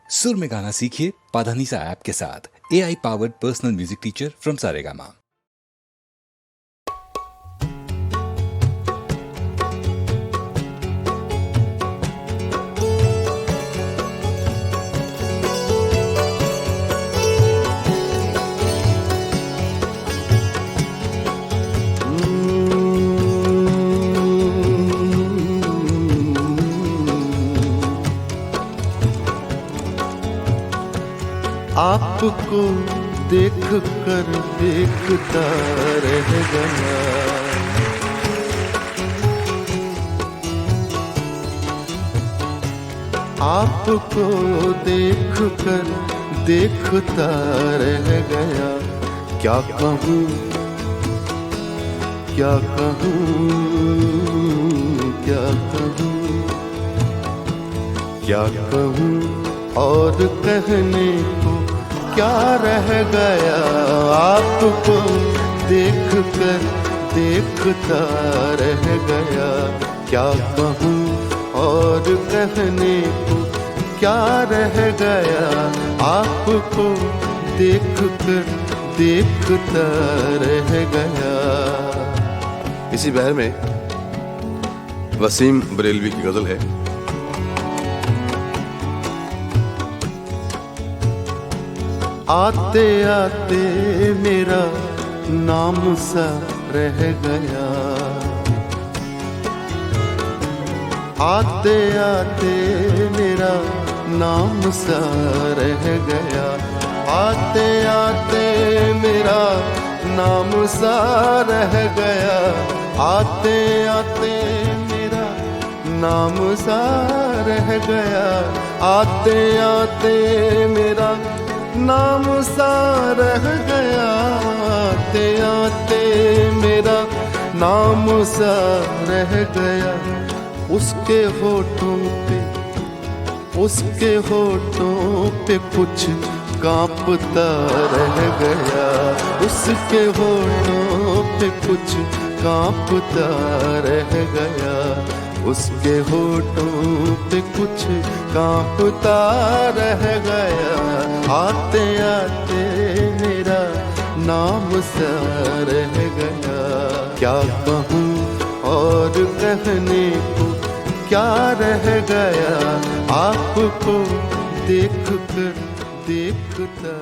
सुर में गाना सीखिए पाधानीसा ऐप के साथ। AI powered personal music teacher from Saregama. आपको देख कर देखता रह गया, आपको देख कर देखता रह गया। क्या कहूँ क्या कहूँ क्या कहूँ क्या कहूँ, और कहने को क्या रह गया। आपको देख कर देखता रह गया। क्या कहूँ और कहने को क्या रह गया। आपको देख कर देखता रह गया। इसी बहर में वसीम बरेलवी की गजल है। आते आते मेरा नाम सा रह गया, आते आते मेरा नाम सा रह गया। आते आते मेरा नाम सा रह गया। आते आते मेरा नाम सा रह गया। आते आते मेरा नाम सा रह गया। आते आते मेरा नाम सा रह गया। उसके होठों पे कुछ कांपता रह गया। उसके होठों पे कुछ कांपता रह गया। उसके होठों पे कुछ कांपता रह गया। आते आते मेरा नाम सा रह गया। क्या कहूँ और कहने को क्या रह गया। आपको देख कर देखता